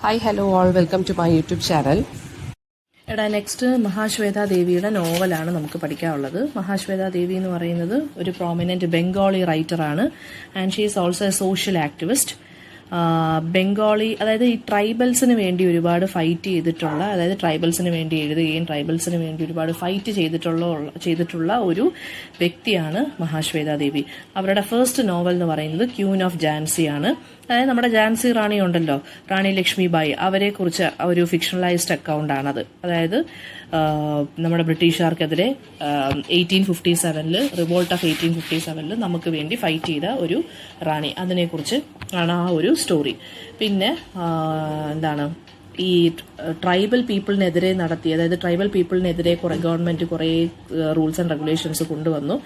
Hi hello all welcome to my YouTube channel. Next Mahasweta ദേവിയുടെ നോവലാണ് നമുക്ക് പഠിക്കാനുള്ളത്. മഹാശ്വേത ദേവി എന്ന് പറയുന്നത് ഒരു പ്രോമിനന്റ് ബംഗാളി റൈറ്ററാണ്. And she is also a social activist. Bengali, അതായത് ഈ ട്രൈബൽസിന് വേണ്ടി ഒരുപാട് ഫൈറ്റ് ചെയ്തിട്ടുള്ള, അതായത് ട്രൈബൽസിന് വേണ്ടി എഴുതുകയും ട്രൈബൽസിന് വേണ്ടി ഒരുപാട് ഫൈറ്റ് ചെയ്തിട്ടുള്ള ഒരു വ്യക്തിയാണ് മഹാശ്വേത ദേവി. അവരുടെ ഫസ്റ്റ് നോവൽ എന്ന് പറയുന്നത് ക്യൂൻ ഓഫ് ജാൻസി ആണ്. അതായത് നമ്മുടെ ജാൻസി റാണി ഉണ്ടല്ലോ, റാണി ലക്ഷ്മിബായി, അവരെ കുറിച്ച് ഒരു ഫിക്ഷണലൈസ്ഡ് അക്കൗണ്ട് ആണത്. അതായത് നമ്മുടെ ബ്രിട്ടീഷുകാർക്കെതിരെ 1857 റിവോൾട്ട് ഓഫ് 1857 നമുക്ക് വേണ്ടി ഫൈറ്റ് ചെയ്ത ഒരു റാണി, അതിനെക്കുറിച്ച് ആണ് ആ ഒരു സ്റ്റോറി. പിന്നെ ഈ ട്രൈബൽ പീപ്പിളിനെതിരെ അതായത് ട്രൈബൽ പീപ്പിളിനെതിരെ ഗവൺമെന്റ് കുറെ റൂൾസ് ആൻഡ് റെഗുലേഷൻസ് കൊണ്ടുവന്നു.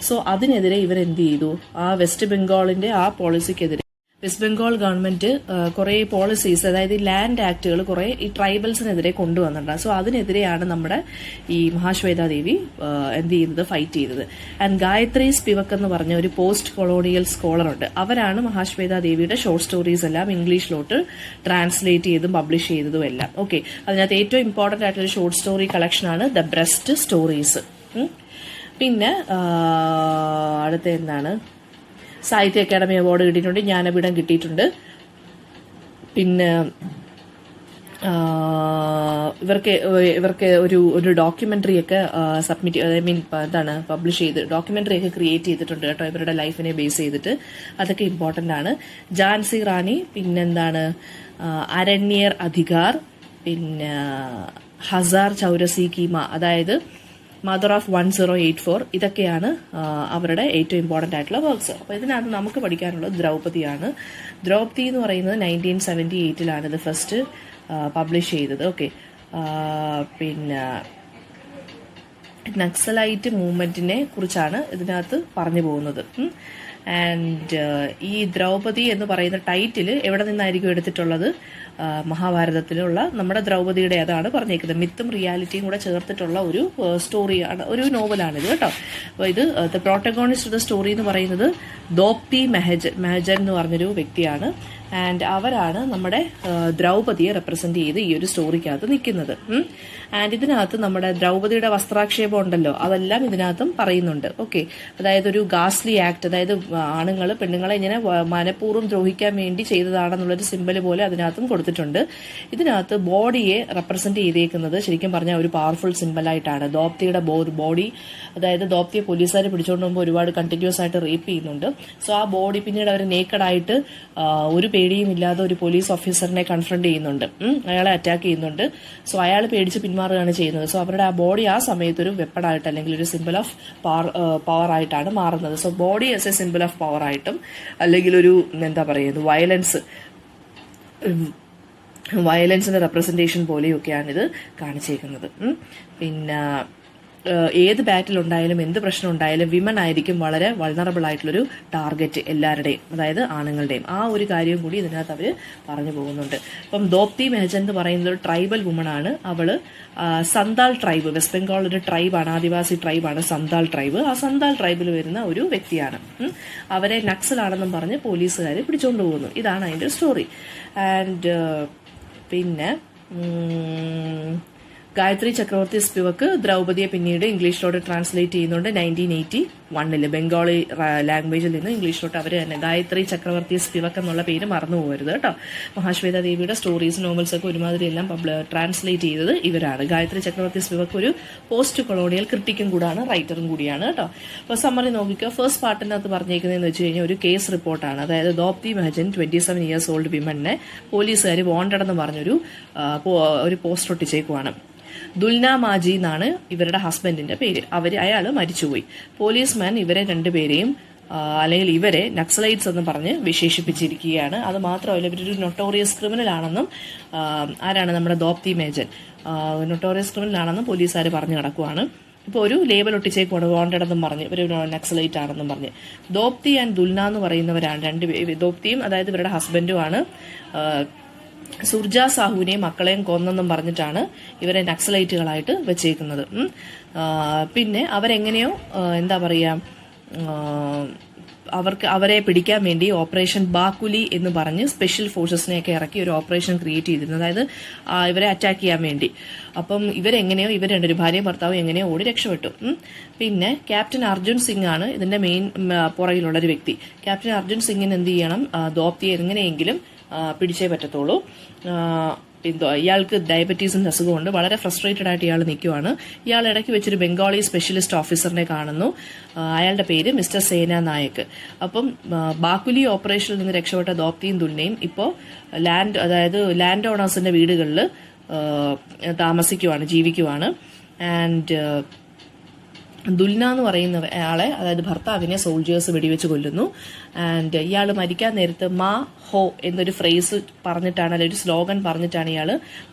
സോ അതിനെതിരെ ഇവരെന്ത് ചെയ്തു, ആ വെസ്റ്റ് ബംഗാളിന്റെ ആ പോളിസിക്കെതിരെ വെസ്റ്റ് ബംഗാൾ ഗവൺമെന്റ് കുറെ പോളിസീസ്, അതായത് ലാൻഡ് ആക്ടുകൾ കുറെ ഈ ട്രൈബൽസിനെതിരെ കൊണ്ടുവന്നിട്ടുണ്ട്. സോ അതിനെതിരെയാണ് നമ്മുടെ ഈ മഹാശ്വേത ദേവി എന്ത് ചെയ്തത്, ഫൈറ്റ് ചെയ്തത്. ആൻഡ് ഗായത്രി സ്പിവക് എന്ന് പറഞ്ഞ ഒരു പോസ്റ്റ് കൊളോണിയൽ സ്കോളർ ഉണ്ട്. അവരാണ് മഹാശ്വേത ദേവിയുടെ ഷോർട്ട് സ്റ്റോറീസ് എല്ലാം ഇംഗ്ലീഷിലോട്ട് ട്രാൻസ്ലേറ്റ് ചെയ്തും പബ്ലിഷ് ചെയ്തതും എല്ലാം. ഓക്കെ, അതിനകത്ത് ഏറ്റവും ഇമ്പോർട്ടന്റ് ആയിട്ടുള്ള ഷോർട്ട് സ്റ്റോറി കളക്ഷനാണ് ദ ബ്രസ്റ്റ് സ്റ്റോറീസ്. പിന്നെ അടുത്ത എന്താണ്, സാഹിത്യ അക്കാദമി അവാർഡ് കിട്ടിയിട്ടുണ്ട്, ജ്ഞാനപീഠം കിട്ടിയിട്ടുണ്ട്. പിന്നെ ഇവർക്ക് ഒരു ഡോക്യുമെന്ററി ഒക്കെ പബ്ലിഷ് ചെയ്ത് ഡോക്യുമെന്ററി ഒക്കെ ക്രിയേറ്റ് ചെയ്തിട്ടുണ്ട് കേട്ടോ, ഇവരുടെ ലൈഫിനെ ബേസ് ചെയ്തിട്ട്. അതൊക്കെ ഇമ്പോർട്ടന്റ് ആണ്. ജാൻസി റാണി, പിന്നെന്താണ് അരണ്യർ അധികാർ, പിന്നെ ഹസാർ ചൗരസി കീമ, അതായത് മദർ ഓഫ് 1084, ഇതൊക്കെയാണ് അവരുടെ ഏറ്റവും ഇമ്പോർട്ടന്റ് ആയിട്ടുള്ള വർക്ക്സ്. അപ്പോൾ ഇതിനകത്ത് നമുക്ക് പഠിക്കാനുള്ളത് ദ്രൗപദിയാണ്. ദ്രൗപദി എന്ന് പറയുന്നത് 1978 ഇത് ഫസ്റ്റ് പബ്ലിഷ് ചെയ്തത്. ഓക്കെ, പിന്നെ നക്സലൈറ്റ് മൂവ്മെന്റിനെ കുറിച്ചാണ് ഇതിനകത്ത് പറഞ്ഞു പോകുന്നത്. ആൻഡ് ഈ ദ്രൗപദി എന്ന് പറയുന്ന ടൈറ്റിൽ എവിടെ നിന്നായിരിക്കും എടുത്തിട്ടുള്ളത്, മഹാഭാരതത്തിലുള്ള നമ്മുടെ ദ്രൗപദിയുടെ അതാണ് പറഞ്ഞേക്കുന്നത്. മിത്തും റിയാലിറ്റിയും കൂടെ ചേർത്തിട്ടുള്ള ഒരു സ്റ്റോറിയാണ്, ഒരു നോവലാണിത് കേട്ടോ. അപ്പോൾ ഇത് the protagonist of the story എന്ന് പറയുന്നത് ദോപ്തി മെഹജൻ എന്ന് പറഞ്ഞൊരു വ്യക്തിയാണ്. ആൻഡ് അവരാണ് നമ്മുടെ ദ്രൗപദിയെ റെപ്രസെന്റ് ചെയ്ത് ഈ ഒരു സ്റ്റോറിക്കകത്ത് നിൽക്കുന്നത്. ആൻഡ് ഇതിനകത്ത് നമ്മുടെ ദ്രൗപദിയുടെ വസ്ത്രാക്ഷേപം ഉണ്ടല്ലോ, അതെല്ലാം ഇതിനകത്തും പറയുന്നുണ്ട്. ഓക്കെ, അതായത് ഒരു ഗാസ്ലി ആക്ട്, അതായത് ആണുങ്ങൾ പെണ്ണുങ്ങളെ ഇങ്ങനെ മനഃപൂർവ്വം ദ്രോഹിക്കാൻ വേണ്ടി ചെയ്തതാണെന്നുള്ളൊരു സിമ്പല് പോലെ അതിനകത്തും കൊടുത്തിട്ടുണ്ട്. ഇതിനകത്ത് ബോഡിയെ റെപ്രസെന്റ് ചെയ്തേക്കുന്നത് ശരിക്കും പറഞ്ഞാൽ ഒരു പവർഫുൾ സിമ്പലായിട്ടാണ്. ദോപ്തിയുടെ ബോഡി, അതായത് ദോപ്തിയെ പോലീസുകാർ പിടിച്ചുകൊണ്ട് പോകുമ്പോൾ ഒരുപാട് കണ്ടിന്യൂസ് ആയിട്ട് റേപ്പ് ചെയ്യുന്നുണ്ട്. സോ ആ ബോഡി പിന്നീട് അവർ നേക്കഡായിട്ട് ഒരു പേടിയും ഇല്ലാതെ ഒരു പോലീസ് ഓഫീസറിനെ കൺഫ്രണ്ട് ചെയ്യുന്നുണ്ട്, അയാളെ അറ്റാക്ക് ചെയ്യുന്നുണ്ട്. സോ അയാൾ പേടിച്ച് പിന്മാറുകയാണ് ചെയ്യുന്നത്. സോ അവരുടെ ആ ബോഡി ആ സമയത്ത് ഒരു വെപ്പണായിട്ട് അല്ലെങ്കിൽ ഒരു സിമ്പിൾ ഓഫ് പവർ ആയിട്ടാണ് മാറുന്നത്. So body as A simple of power ആയിട്ടും അല്ലെങ്കിൽ ഒരു വയലൻസിന്റെ റെപ്രസെന്റേഷൻ പോലെയൊക്കെയാണ് ഇത് കാണിച്ചേക്കുന്നത്. പിന്നെ ഏത് ബാറ്റിൽ ഉണ്ടായാലും എന്ത് പ്രശ്നം ഉണ്ടായാലും വിമൻ ആയിരിക്കും വളരെ വൾണറബിൾ ആയിട്ടുള്ളൊരു ടാർഗറ്റ് എല്ലാവരുടെയും, അതായത് ആണുങ്ങളുടെയും. ആ ഒരു കാര്യം കൂടി ഇതിനകത്ത് അവർ പറഞ്ഞു പോകുന്നുണ്ട്. അപ്പം ദോപ്തി മെഹജൻ എന്ന് പറയുന്നത് ഒരു ട്രൈബൽ വുമൺ ആണ്. അവള് സന്താൽ ട്രൈബ്, വെസ്റ്റ് ബംഗാൾ ഒരു ട്രൈബാണ്, ആദിവാസി ട്രൈബാണ് സന്താൽ ട്രൈബ്. ആ സന്താൽ ട്രൈബിൽ വരുന്ന ഒരു വ്യക്തിയാണ്. അവരെ നക്സലാണെന്നും പറഞ്ഞ് പോലീസുകാർ പിടിച്ചുകൊണ്ട് പോകുന്നു. ഇതാണ് അതിന്റെ സ്റ്റോറി. ആൻഡ് പിന്നെ ഗായത്രി ചക്രവർത്തി സ്പിവക് ദ്രൗപദിയെ പിന്നീട് ഇംഗ്ലീഷിലോട്ട് ട്രാൻസ്ലേറ്റ് ചെയ്യുന്നുണ്ട് 1981 ബംഗാളി ലാംഗ്വേജിൽ നിന്ന് ഇംഗ്ലീഷിലോട്ട് അവർ തന്നെ. ഗായത്രി ചക്രവർത്തി സ്പിവക് എന്നുള്ള പേര് മറന്നു പോകരുത് കേട്ടോ. മഹാശ്വേത ദേവിയുടെ സ്റ്റോറീസ്, നോവൽസ് ഒക്കെ ഒരുമാതിരി എല്ലാം ട്രാൻസ്ലേറ്റ് ചെയ്തത് ഇവരാണ്. ഗായത്രി ചക്രവർത്തി സ്പിവക് ഒരു പോസ്റ്റ് കൊളോണിയൽ ക്രിട്ടിക്കും കൂടാണ്, റൈറ്ററും കൂടിയാണ് കേട്ടോ. അപ്പോൾ സമ്മറി നോക്കിക്കുക. ഫസ്റ്റ് പാർട്ടിനകത്ത് പറഞ്ഞേക്കുന്നതെന്ന് വെച്ച് കഴിഞ്ഞാൽ ഒരു കേസ് റിപ്പോർട്ടാണ്. അതായത് ദോപ്തി മെഹജൻ 27 years ഓൾഡ് വിമനെ പോലീസുകാർ വാണ്ടഡ് എന്ന് പറഞ്ഞൊരു പോസ്റ്റർ ഒട്ടിച്ചേക്കുവാണ്. ദുൽന മാജി എന്നാണ് ഇവരുടെ ഹസ്ബൻഡിന്റെ പേര്. അയാൾ മരിച്ചുപോയി. പോലീസ്മാൻ ഇവരെ രണ്ടുപേരെയും അല്ലെങ്കിൽ ഇവരെ നക്സലൈറ്റ്സ് എന്ന് പറഞ്ഞ് വിശേഷിപ്പിച്ചിരിക്കുകയാണ്. അത് മാത്രമല്ല, ഇവരൊരു നൊട്ടോറിയസ് ക്രിമിനൽ ആണെന്നും ആരാണ് നമ്മുടെ ദോപ്തി മെഹജൻ നൊട്ടോറിയസ് ക്രിമിനൽ ആണെന്നും പോലീസുകാർ പറഞ്ഞു നടക്കുവാണ്. ഇപ്പോൾ ഒരു ലേബൽ ഒട്ടിച്ചേക്കുവാണ് വാണ്ടഡ് എന്നും പറഞ്ഞ്, ഇവർ നക്സലൈറ്റ് ആണെന്നും പറഞ്ഞ്. ദോപ്തി ആൻഡ് ദുൽന എന്ന് പറയുന്നവരാണ് രണ്ടുപേരും. ദോപ്തിയും അതായത് ഇവരുടെ ഹസ്ബൻഡുമാണ് സുർജ സാഹുവിനെയും മക്കളെയും കൊന്നെന്നും പറഞ്ഞിട്ടാണ് ഇവരെ നക്സലൈറ്റുകളായിട്ട് വെച്ചേക്കുന്നത്. പിന്നെ അവരെങ്ങനെയോ അവരെ പിടിക്കാൻ വേണ്ടി ഓപ്പറേഷൻ ബാക്കുലി എന്ന് പറഞ്ഞ് സ്പെഷ്യൽ ഫോഴ്സസിനെയൊക്കെ ഇറക്കി ഒരു ഓപ്പറേഷൻ ക്രിയേറ്റ് ചെയ്തിരുന്നു, അതായത് ഇവരെ അറ്റാക്ക് ചെയ്യാൻ വേണ്ടി. അപ്പം ഇവർ രണ്ടൊരു ഭാര്യയും ഭർത്താവും എങ്ങനെയോ ഓടി രക്ഷപ്പെട്ടു. പിന്നെ ക്യാപ്റ്റൻ അർജുൻ സിംഗ് ആണ് ഇതിന്റെ മെയിൻ പുറകിലുള്ളൊരു വ്യക്തി. ക്യാപ്റ്റൻ അർജുൻ സിംഗിന് എന്ത് ചെയ്യണം, ദോപ്തിയെ എങ്ങനെയെങ്കിലും പിടിച്ചേ പറ്റത്തുള്ളൂ. ഇയാൾക്ക് ഡയബറ്റീസിന്റെ അസുഖമുണ്ട്. വളരെ ഫ്രസ്ട്രേറ്റഡ് ആയിട്ട് ഇയാൾ നിൽക്കുവാണ്. ഇയാൾ ഇടയ്ക്ക് വെച്ചൊരു ബംഗാളി സ്പെഷ്യലിസ്റ്റ് ഓഫീസറിനെ കാണുന്നു. അയാളുടെ പേര് മിസ്റ്റർ സേന നായക്. അപ്പം ബാക്കുലി ഓപ്പറേഷനിൽ നിന്ന് രക്ഷപ്പെട്ട ദോപ്തിയും ദുൽനയും ഇപ്പോൾ ലാൻഡ് ഓണേഴ്സിന്റെ വീടുകളിൽ ജീവിക്കുവാണ്. ആൻഡ് ദുൽന എന്ന് പറയുന്ന ആളെ, അതായത് ഭർത്താവിനെ സോൾജേഴ്സ് വെടിവെച്ച് കൊല്ലുന്നു. ആൻഡ് ഇയാൾ മരിക്കാൻ നേരത്ത് മാ ഹോ എന്നൊരു ഫ്രേസ് പറഞ്ഞിട്ടാണ്, അല്ലെങ്കിൽ ഒരു സ്ലോഗൻ പറഞ്ഞിട്ടാണ് ഇയാൾ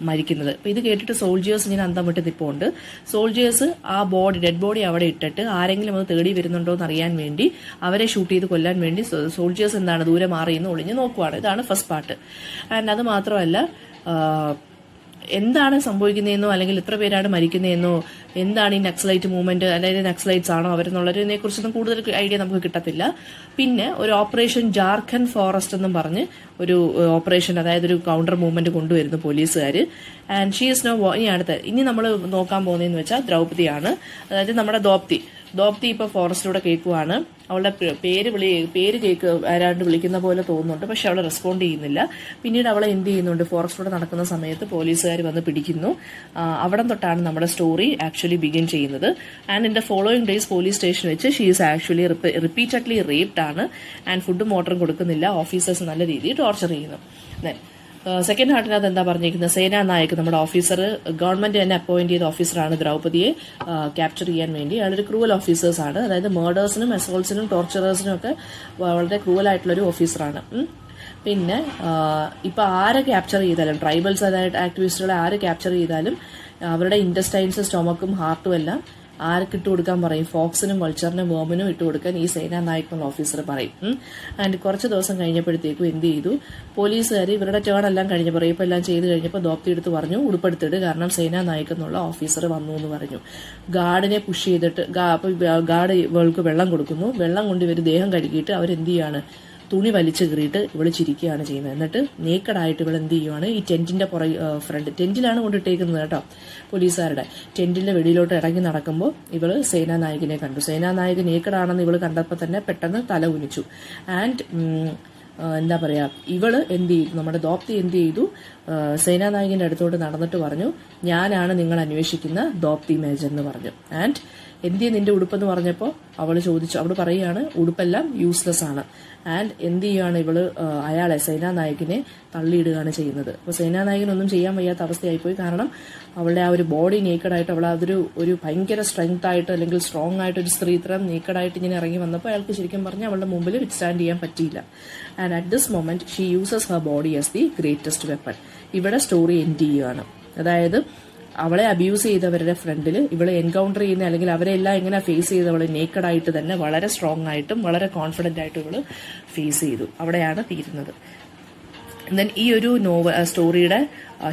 മരിക്കുന്നത്. അപ്പൊ ഇത് കേട്ടിട്ട് സോൾജേഴ്സ് ഇങ്ങനെ അന്തം വിട്ട് നിൽപ്പുണ്ട്. സോൾജേഴ്സ് ആ ഡെഡ് ബോഡി അവിടെ ഇട്ടിട്ട് ആരെങ്കിലും അത് തേടി വരുന്നുണ്ടോ എന്ന് അറിയാൻ വേണ്ടി, അവരെ ഷൂട്ട് ചെയ്ത് കൊല്ലാൻ വേണ്ടി സോൾജേഴ്സ് ദൂരെ മാറിയെന്ന് ഒളിഞ്ഞ് നോക്കുവാണ്. ഇതാണ് ഫസ്റ്റ് പാർട്ട്. ആൻഡ് അത് മാത്രമല്ല, എന്താണ് സംഭവിക്കുന്നതെന്നോ അല്ലെങ്കിൽ എത്ര പേരാണ് മരിക്കുന്നതെന്നോ, എന്താണ് ഈ നക്സലൈറ്റ് മൂവ്മെന്റ്, അല്ലെങ്കിൽ നക്സലൈറ്റ്സ് ആണോ അവരെന്നുള്ളതിനെ കുറിച്ചൊന്നും കൂടുതൽ ഐഡിയ നമുക്ക് കിട്ടത്തില്ല. പിന്നെ ഒരു ഓപ്പറേഷൻ ജാർഖണ്ഡ് ഫോറസ്റ്റ് എന്നും പറഞ്ഞ് ഒരു ഓപ്പറേഷൻ, അതായത് ഒരു കൗണ്ടർ മൂവ്മെന്റ് കൊണ്ടുവരുന്നു പോലീസുകാർ. ആൻഡ് ഷീ ഇസ് നോ ഇനി നമ്മൾ നോക്കാൻ പോകുന്നതെന്ന് വെച്ചാൽ ദ്രൗപദിയാണ്, അതായത് നമ്മുടെ ദോപ്തി ഇപ്പൊ ഫോറസ്റ്റിലൂടെ കേൾക്കുവാണ്. അവളുടെ പേര് ആരാണ്ട് വിളിക്കുന്ന പോലെ തോന്നുന്നുണ്ട്, പക്ഷെ അവളെ റെസ്പോണ്ട് ചെയ്യുന്നില്ല. പിന്നീട് അവളെ എന്ത് ചെയ്യുന്നുണ്ട്, ഫോറസ്റ്റിലൂടെ നടക്കുന്ന സമയത്ത് പോലീസുകാർ വന്ന് പിടിക്കുന്നു. അവിടം തൊട്ടാണ് നമ്മുടെ സ്റ്റോറി ആക്ച്വലി ബിഗിൻ ചെയ്യുന്നത്. And in the following days police station വെച്ച് she is actually repeatedly raped ആണ്. ആൻഡ് ഫുഡും വാട്ടറും കൊടുക്കുന്നില്ല. ഓഫീസേഴ്സ് നല്ല രീതിയിൽ ടോർച്ചർ ചെയ്യുന്നു. സെക്കൻഡ് ഹാർട്ടിനകത്ത് എന്താ പറഞ്ഞിരിക്കുന്നത്, സേനാ നായക് നമ്മുടെ ഓഫീസർ, ഗവൺമെന്റ് തന്നെ അപ്പോയിന്റ് ചെയ്ത ഓഫീസറാണ് ദ്രൗപദിയെ ക്യാപ്ചർ ചെയ്യാൻ വേണ്ടി. അയാളൊരു ക്രൂവൽ ഓഫീസേഴ്സ് ആണ്, അതായത് മേർഡേഴ്സിനും അസോൾട്സിനും ടോർച്ചറേഴ്സിനും ഒക്കെ വളരെ ക്രൂവൽ ആയിട്ടുള്ളൊരു ഓഫീസറാണ്. പിന്നെ ഇപ്പൊ ആരെ ക്യാപ്ചർ ചെയ്താലും, ട്രൈബൽസ് അതായത് ആക്ടിവിസ്റ്റുകളെ ആര് ക്യാപ്ചർ ചെയ്താലും അവരുടെ ഇൻറ്റസ്റ്റൈൻസ്, സ്റ്റൊമക്കും ഹാർട്ടും എല്ലാം ആർക്ക് ഇട്ട് കൊടുക്കാൻ പറയും, ഫോക്സിനും വൾച്ചറിനും വേമിനും ഇട്ട് കൊടുക്കാൻ ഈ സേനാ നായക് എന്നുള്ള ഓഫീസർ പറയും. ആൻഡ് കുറച്ച് ദിവസം കഴിഞ്ഞപ്പോഴത്തേക്കും എന്ത് ചെയ്തു, പോലീസുകാർ ഇവരുടെ ടേൺ എല്ലാം കഴിഞ്ഞപ്പോൾ, റേപ്പ് എല്ലാം ചെയ്ത് കഴിഞ്ഞപ്പോൾ ദോപ്തി എടുത്ത് പറഞ്ഞു ഉടുപ്പെടുത്തിട്ട്, കാരണം സേനാ നായക് എന്നുള്ള ഓഫീസർ വന്നു എന്ന് പറഞ്ഞു. ഗാർഡിനെ പുഷ് ചെയ്തിട്ട് ഗാർഡ് ഇവൾക്ക് വെള്ളം കൊടുക്കുന്നു. വെള്ളം കൊണ്ട് ഇവർ ദേഹം കഴുകിയിട്ട് അവരെന്ത് ചെയ്യാണ്, തുണി വലിച്ചു കീറിയിട്ട് ഇവള് ചിരിക്കുകയാണ് ചെയ്യുന്നത്. എന്നിട്ട് നേക്കഡായിട്ട് ഇവൾ എന്ത് ചെയ്യുവാണ്, ഈ ടെന്റിന്റെ ടെന്റിലാണ് കൊണ്ടിട്ടേക്കുന്നത് കേട്ടോ, പോലീസുകാരുടെ ടെന്റിന്റെ വെളിയിലോട്ട് ഇറങ്ങി നടക്കുമ്പോൾ ഇവള് സേനാ നായകനെ കണ്ടു. സേനാ നായകൻ നേക്കഡാണെന്ന് ഇവള് കണ്ടപ്പോൾ തന്നെ പെട്ടെന്ന് തല കുനിച്ചു. ആൻഡ് എന്താ പറയാ, ഇവള് എന്ത് ചെയ്തു, നമ്മുടെ ദോപ്തി എന്ത് ചെയ്തു, സേനാ നായകന്റെ അടുത്തോട്ട് നടന്നിട്ട് പറഞ്ഞു, ഞാനാണ് നിങ്ങൾ അന്വേഷിക്കുന്ന ദോപ്തി മേജർ എന്ന് പറഞ്ഞു. ആൻഡ് എന്തിയെ നിന്റെ ഉടുപ്പെന്ന് പറഞ്ഞപ്പോൾ അവള് പറയുകയാണ് ഉടുപ്പെല്ലാം യൂസ്ലെസ് ആണ്. ആൻഡ് എന്ത് ചെയ്യുകയാണ് ഇവള്, അയാളെ സേനാ നായകനെ തള്ളിയിടുകയാണ് ചെയ്യുന്നത്. അപ്പോൾ സേനാ നായകനൊന്നും ചെയ്യാൻ വയ്യാത്ത അവസ്ഥയായിപ്പോയി. കാരണം അവളുടെ ആ ഒരു ബോഡി നേക്കഡായിട്ട്, അവൾ ഒരു ഭയങ്കര സ്ട്രെങ്ത് ആയിട്ട് അല്ലെങ്കിൽ സ്ട്രോങ് ആയിട്ട് ഒരു സ്ത്രീ ഇത്തരം നേക്കഡായിട്ട് ഇങ്ങനെ ഇറങ്ങി വന്നപ്പോൾ അയാൾക്ക് ശരിക്കും പറഞ്ഞാൽ അവളുടെ മുമ്പിൽ വിത്ത്സ്റ്റാൻഡ് ചെയ്യാൻ പറ്റിയില്ല. And at this moment she uses Har body as the greatest weapon. ഇവിടെ സ്റ്റോറി എൻഡ് ചെയ്യുകയാണ്. അതായത് അവളെ അബ്യൂസ് ചെയ്തവരുടെ ഫ്രണ്ടിൽ ഇവളെ എൻകൗണ്ടർ ചെയ്യുന്ന, അല്ലെങ്കിൽ അവരെല്ലാം എങ്ങനെ ഫേസ് ചെയ്ത് അവളെ നേക്കഡായിട്ട് തന്നെ വളരെ സ്ട്രോങ് ആയിട്ടും വളരെ കോൺഫിഡന്റ് ആയിട്ടും ഇവള് ഫേസ് ചെയ്തു. അവിടെയാണ് തീരുന്നത്. ദെൻ ഈ ഒരു സ്റ്റോറിയുടെ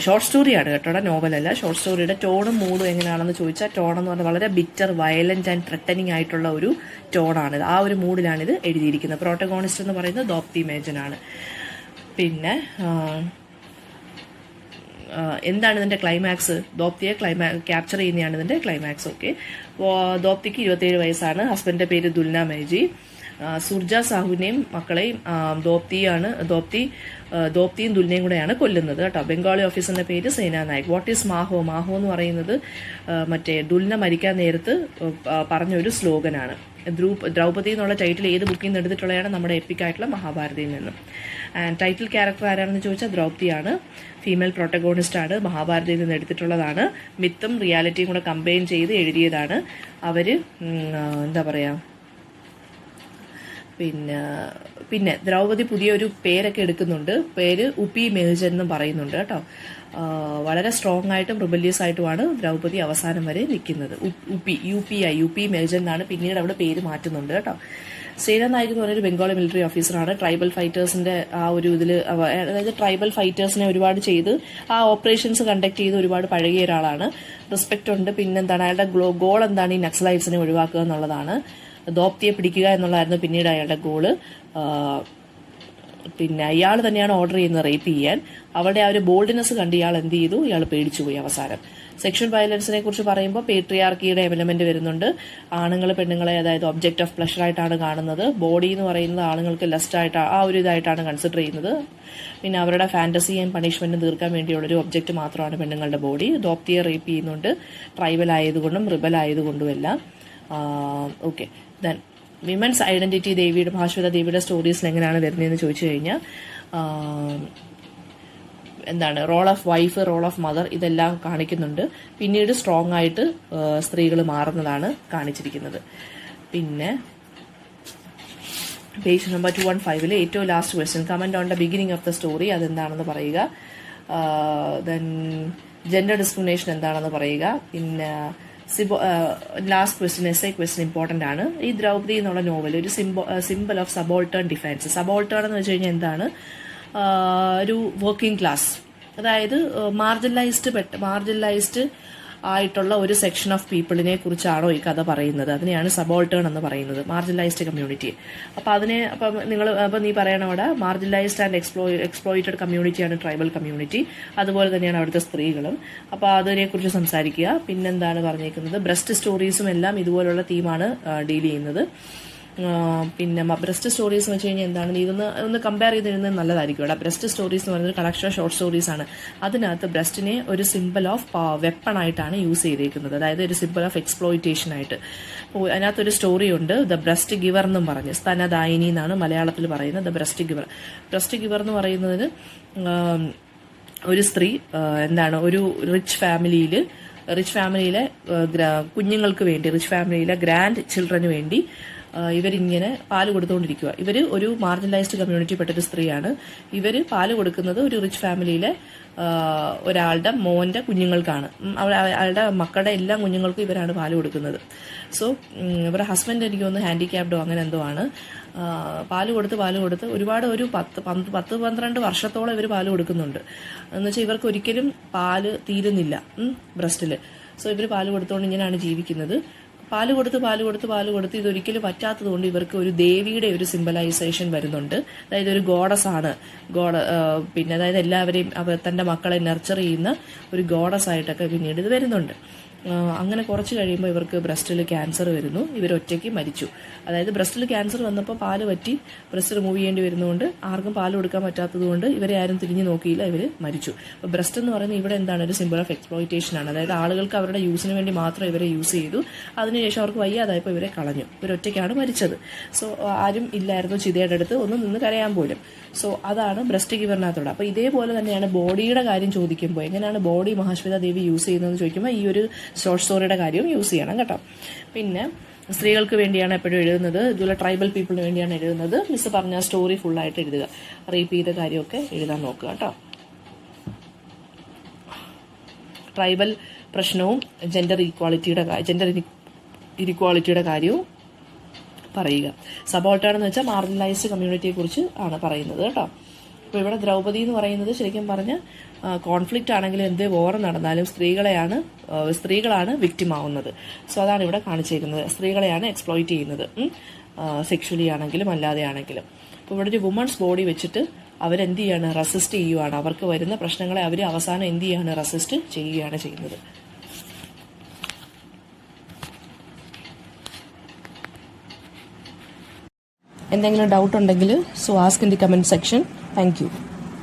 ഷോർട്ട് സ്റ്റോറിയാണ് കേട്ടോ, നോവലല്ല. ഷോർട്ട് സ്റ്റോറിയുടെ ടോണും മൂഡും എങ്ങനെയാണെന്ന് ചോദിച്ചാൽ, ടോൺ എന്ന് പറഞ്ഞാൽ വളരെ ബിറ്റർ, വയലന്റ് ആൻഡ് ത്രെട്ടനിങ് ആയിട്ടുള്ള ഒരു ടോണാണിത്. ആ ഒരു മൂഡിലാണിത് എഴുതിയിരിക്കുന്നത്. പ്രോട്ടഗോണിസ്റ്റ് എന്ന് പറയുന്നത് ദോപ്തി മേജനാണ്. പിന്നെ എന്താണ് ഇതിന്റെ ക്ലൈമാക്സ്, ദോപ്തിയെ ക്യാപ്ചർ ചെയ്യുന്നതാണ് ഇതിന്റെ ക്ലൈമാക്സ്. ഓക്കെ, ദോപ്തിക്ക് 27 വയസ്സാണ്. ഹസ്ബൻഡിന്റെ പേര് ദുൽന മേജി. സുർജ സാഹുവിനെയും മക്കളെയും ദോപ്തിയും ദുൽനയും കൂടെയാണ് കൊല്ലുന്നത് കേട്ടോ. ബംഗാളി ഓഫീസറിന്റെ പേര് സേനാ നായക്. വാട്ട് ഈസ് മാഹോ? മാഹോ എന്ന് പറയുന്നത് മറ്റേ ദുൽന മരിക്കാൻ നേരത്ത് പറഞ്ഞൊരു സ്ലോഗനാണ്. ദ്രൗപദി എന്നുള്ള ടൈറ്റിൽ ഏത് ബുക്കിൽ നിന്ന് എടുത്തിട്ടുള്ളതാണ്, നമ്മുടെ എപ്പിക് ആയിട്ടുള്ള മഹാഭാരതയിൽ നിന്നും. ആൻഡ് ടൈറ്റിൽ ക്യാരക്ടർ ആരാണെന്ന് ചോദിച്ചാൽ ദ്രൗപദിയാണ്. ഫീമെയിൽ പ്രോട്ടഗോണിസ്റ്റ് ആണ്. മഹാഭാരതയിൽ നിന്ന് എടുത്തിട്ടുള്ളതാണ്. മിത്തും റിയാലിറ്റിയും കൂടെ കമ്പൈൻ ചെയ്ത് എഴുതിയതാണ്. അവര് എന്താ പറയാ, പിന്നെ ദ്രൗപദി പുതിയൊരു പേരൊക്കെ എടുക്കുന്നുണ്ട്. പേര് ഉപി മേജൻ എന്നും പറയുന്നുണ്ട് കേട്ടോ. വളരെ സ്ട്രോങ് ആയിട്ടും റിബല്യസ് ആയിട്ടുമാണ് ദ്രൗപദി അവസാനം വരെ നിൽക്കുന്നത്. യുപി മേജൻ എന്നാണ് പിന്നീട് അവിടെ പേര് മാറ്റുന്നുണ്ട് കേട്ടോ. സേനാ നായക് എന്ന് പറയുന്ന ഒരു ബംഗാളി മിലിറ്ററി ഓഫീസറാണ്. ട്രൈബൽ ഫൈറ്റേഴ്സിന്റെ ആ ഒരു ഇതില്, അതായത് ട്രൈബൽ ഫൈറ്റേഴ്സിനെ ഒരുപാട് ചെയ്ത് ആ ഓപ്പറേഷൻസ് കണ്ടക്ട് ചെയ്ത് ഒരുപാട് പഴകിയ ഒരാളാണ്. റെസ്പെക്ട് ഉണ്ട്. പിന്നെന്താണ്, അയാളുടെ ഗോൾ എന്താണ്, ഈ നക്സലൈറ്റ്സിനെ ഒഴിവാക്കുക എന്നുള്ളതാണ്. ദോപ്തിയെ പിടിക്കുക എന്നുള്ളതായിരുന്നു പിന്നീട് അയാളുടെ ഗോള്. പിന്നെ ഇയാൾ തന്നെയാണ് ഓർഡർ ചെയ്യുന്നത് റേപ്പ് ചെയ്യാൻ. അവളുടെ ആ ഒരു ബോൾഡ്നെസ് കണ്ട് ഇയാൾ എന്ത് ചെയ്തു, ഇയാൾ പേടിച്ചുപോയി അവസാനം. സെക്ഷൽ വയലൻസിനെ കുറിച്ച് പറയുമ്പോൾ പേട്രിയാർക്കിയുടെ എലമെന്റ് വരുന്നുണ്ട്. ആണുങ്ങൾ പെണ്ണുങ്ങളെ അതായത് ഒബ്ജക്റ്റ് ഓഫ് പ്ലഷർ ആയിട്ടാണ് കാണുന്നത്. ബോഡി എന്ന് പറയുന്നത് ആണുങ്ങൾക്ക് ലസ്റ്റ് ആയിട്ട് ആ ഒരു ഇതായിട്ടാണ് കൺസിഡർ ചെയ്യുന്നത്. പിന്നെ അവരുടെ ഫാന്റസിയും പണിഷ്മെന്റും തീർക്കാൻ വേണ്ടിയുള്ളൊരു ഒബ്ജക്റ്റ് മാത്രമാണ് പെണ്ണുങ്ങളുടെ ബോഡി. ദോപ്തിയെ റേപ്പ് ചെയ്യുന്നുണ്ട്, ട്രൈബൽ ആയതുകൊണ്ടും റിബൽ ആയതുകൊണ്ടും എല്ലാം. ഓക്കെ, ദെൻ വിമൻസ് ഐഡന്റിറ്റി ദേവിയുടെ മഹാശ്വേത ദേവിയുടെ സ്റ്റോറീസിൽ എങ്ങനെയാണ് വരുന്നതെന്ന് ചോദിച്ചു കഴിഞ്ഞാൽ എന്താണ് role of wife, role of mother ഇതെല്ലാം കാണിക്കുന്നുണ്ട്. പിന്നീട് സ്ട്രോങ് ആയിട്ട് സ്ത്രീകൾ മാറുന്നതാണ് കാണിച്ചിരിക്കുന്നത്. പിന്നെ പേജ് നമ്പർ 215 ഏറ്റവും last question, comment on the beginning of the story, അതെന്താണെന്ന് പറയുക. ദെൻ ജെൻഡർ ഡിസ്ക്രിമിനേഷൻ എന്താണെന്ന് പറയുക. പിന്നെ last question, SI question important ആണ്. ഈ ദ്രൗപദി എന്നുള്ള നോവൽ ഒരു സിമ്പിൾ ഓഫ് സബോൾട്ടേൺ ഡിഫൻസ്. സബോൾട്ടേൺ എന്ന് വെച്ച് കഴിഞ്ഞാൽ എന്താണ്, ഒരു വർക്കിംഗ് ക്ലാസ്, അതായത് മാർജിനലൈസ്ഡ് ആയിട്ടുള്ള ഒരു സെക്ഷൻ ഓഫ് പീപ്പിളിനെ കുറിച്ചാണോ ഈ കഥ പറയുന്നത്. അതിനെയാണ് സബോൾട്ടേൺ എന്ന് പറയുന്നത്, മാർജിനലൈസ്ഡ് കമ്മ്യൂണിറ്റി. അപ്പം നീ പറയണ അവിടെ മാർജിനലൈസ്ഡ് ആൻഡ് എക്സ്പ്ലോയിറ്റഡ് കമ്മ്യൂണിറ്റിയാണ് ട്രൈബൽ കമ്മ്യൂണിറ്റി. അതുപോലെ തന്നെയാണ് അവിടുത്തെ സ്ത്രീകളും. അപ്പോൾ അതിനെക്കുറിച്ച് സംസാരിക്കുക. പിന്നെന്താണ് പറഞ്ഞേക്കുന്നത്, ബ്രസ്റ്റ് സ്റ്റോറീസും എല്ലാം ഇതുപോലുള്ള തീമാണ് ഡീൽ ചെയ്യുന്നത്. പിന്നെ ബ്രസ്റ്റ് സ്റ്റോറീസ് എന്ന് വെച്ച് കഴിഞ്ഞാൽ എന്താണ്, ഇതൊന്ന് കമ്പയർ ചെയ്ത് എഴുതുന്നത് നല്ലതായിരിക്കും. ഇവിടെ ബ്രസ്റ്റ് സ്റ്റോറീസ് എന്ന് പറയുന്നത് കളക്ഷൻ ഓഫ് ഷോർട്ട് സ്റ്റോറീസ് ആണ്. അതിനകത്ത് ബ്രസ്റ്റിനെ ഒരു സിമ്പിൾ ഓഫ് വെപ്പൺ ആയിട്ടാണ് യൂസ് ചെയ്തേക്കുന്നത്, അതായത് ഒരു സിമ്പിൾ ഓഫ് എക്സ്പ്ലോയിറ്റേഷൻ ആയിട്ട്. അതിനകത്തൊരു സ്റ്റോറി ഉണ്ട്, ദ ബ്രസ്റ്റ് ഗിവർ എന്നും പറഞ്ഞ്, സ്തനദായിനി എന്നാണ് മലയാളത്തിൽ പറയുന്നത്. The breast giver. Breast giver എന്ന് പറയുന്നതിന് ഒരു സ്ത്രീ എന്താണ് ഒരു റിച്ച് ഫാമിലിയിലെ കുഞ്ഞുങ്ങൾക്ക് വേണ്ടി, റിച്ച് ഫാമിലിയിലെ ഗ്രാൻഡ് ചിൽഡ്രന് വേണ്ടി ഇവരിങ്ങനെ പാല് കൊടുത്തുകൊണ്ടിരിക്കുക. ഇവർ ഒരു മാർജിനലൈസ്ഡ് കമ്മ്യൂണിറ്റി പെട്ടൊരു സ്ത്രീയാണ്. ഇവർ പാല് കൊടുക്കുന്നത് ഒരു റിച്ച് ഫാമിലിയിലെ ഒരാളുടെ മോന്റെ കുഞ്ഞുങ്ങൾക്കാണ്. അയാളുടെ മക്കളുടെ എല്ലാ കുഞ്ഞുങ്ങൾക്കും ഇവരാണ് പാല് കൊടുക്കുന്നത്. സോ ഇവരുടെ ഹസ്ബൻഡ് എനിക്ക് തോന്നുന്നു ഹാൻഡിക്യാപ്ഡോ അങ്ങനെ എന്തോ ആണ്. പാല് കൊടുത്ത് ഒരുപാട് ഒരു 10-12 വർഷത്തോളം ഇവർ പാല് കൊടുക്കുന്നുണ്ട്. എന്ന് വെച്ചാൽ ഇവർക്ക് ഒരിക്കലും പാല് തീരുന്നില്ല ബ്രസ്റ്റിൽ. സോ ഇവർ പാല് കൊടുത്തുകൊണ്ട് ഇങ്ങനെയാണ് ജീവിക്കുന്നത്. പാല് കൊടുത്ത് ഇതൊരിക്കലും പറ്റാത്തത് കൊണ്ട് ഇവർക്ക് ഒരു ദേവിയുടെ ഒരു സിംബലൈസേഷൻ വരുന്നുണ്ട്. അതായത് ഒരു ഗോഡസ് ആണ്, പിന്നെ അതായത് എല്ലാവരെയും തന്റെ മക്കളെ നർച്ചർ ചെയ്യുന്ന ഒരു ഗോഡസ് ആയിട്ടൊക്കെ പിന്നീട് ഇത് വരുന്നുണ്ട്. അങ്ങനെ കുറച്ച് കഴിയുമ്പോൾ ഇവർക്ക് ബ്രസ്റ്റിൽ ക്യാൻസർ വരുന്നു. ഇവരൊറ്റയ്ക്ക് മരിച്ചു. അതായത് ബ്രസ്റ്റിൽ ക്യാൻസർ വന്നപ്പോൾ പാല് പറ്റി ബ്രസ്റ്റ് റിമൂവ് ചെയ്യേണ്ടി വരുന്നതുകൊണ്ട് ആർക്കും പാല് കൊടുക്കാൻ പറ്റാത്തത് കൊണ്ട് ഇവരെ ആരും തിരിഞ്ഞു നോക്കിയില്ല, ഇവർ മരിച്ചു. അപ്പോൾ ബ്രസ്റ്റ് എന്ന് പറയുന്നത് ഇവിടെ എന്താണ്, ഒരു സിമ്പിൾ ഓഫ് എക്സ്പ്ലോയിറ്റേഷൻ ആണ്. അതായത് ആളുകൾക്ക് അവരുടെ യൂസിന് വേണ്ടി മാത്രം ഇവരെ യൂസ് ചെയ്തു. അതിനുശേഷം അവർക്ക് വയ്യാതായപ്പോൾ ഇവരെ കളഞ്ഞു. ഇവരൊറ്റയ്ക്കാണ് മരിച്ചത്. സോ ആരും ഇല്ലായിരുന്നു ചിതയുടെ അടുത്ത് ഒന്ന് നിന്ന് കരയാൻ പോലും. സോ അതാണ് ബ്രസ്റ്റ് ഗിവറിനകത്തോടെ. അപ്പോൾ ഇതേപോലെ തന്നെയാണ് ബോഡിയുടെ കാര്യം ചോദിക്കുമ്പോൾ, എങ്ങനെയാണ് ബോഡി മഹാശ്വേത ദേവി യൂസ് ചെയ്യുന്നതെന്ന് ചോദിക്കുമ്പോൾ ഈ ഒരു ഷോർട്ട് സ്റ്റോറിയുടെ കാര്യവും യൂസ് ചെയ്യണം കേട്ടോ. പിന്നെ സ്ത്രീകൾക്ക് വേണ്ടിയാണ് എപ്പോഴും എഴുതുന്നത്, ഇതുപോലെ ട്രൈബൽ പീപ്പിളിന് വേണ്ടിയാണ് എഴുതുന്നത്. മിസ് പറഞ്ഞ സ്റ്റോറി ഫുള്ളായിട്ട് എഴുതുക. റേപ്പ് ചെയ്ത കാര്യമൊക്കെ എഴുതാൻ നോക്കുക കേട്ടോ. ട്രൈബൽ പ്രശ്നവും ജെൻഡർ ഇനിക്വാളിറ്റിയുടെ കാര്യവും പറയുക. സബോൾട്ടേൺ എന്ന് വെച്ചാൽ മാർജിനലൈസ്ഡ് കമ്മ്യൂണിറ്റിയെ കുറിച്ച് ആണ് പറയുന്നത് കേട്ടോ. അപ്പോൾ ഇവിടെ ദ്രൗപദി എന്ന് പറയുന്നത് ശരിക്കും പറഞ്ഞ കോൺഫ്ലിക്റ്റ് ആണെങ്കിലും എന്ത് വോർ നടന്നാലും സ്ത്രീകളാണ് വിക്ടിം ആവുന്നത്. സോ അതാണ് ഇവിടെ കാണിച്ചിരിക്കുന്നത്. സ്ത്രീകളെയാണ് എക്സ്പ്ലോയിറ്റ് ചെയ്യുന്നത്, സെക്ഷലി ആണെങ്കിലും അല്ലാതെ ആണെങ്കിലും. അപ്പോൾ ഇവിടെ ഒരു വുമൺസ് ബോഡി വെച്ചിട്ട് അവരെന്ത് ചെയ്യാണ്, റെസിസ്റ്റ് ചെയ്യുകയാണ്. അവർക്ക് വരുന്ന പ്രശ്നങ്ങളെ അവർ അവസാനം എന്ത് ചെയ്യാണ്, റെസിസ്റ്റ് ചെയ്യുകയാണ് ചെയ്യുന്നത്. എന്തെങ്കിലും ഡൗട്ട് ഉണ്ടെങ്കിൽ so ask in the comment section. Thank you.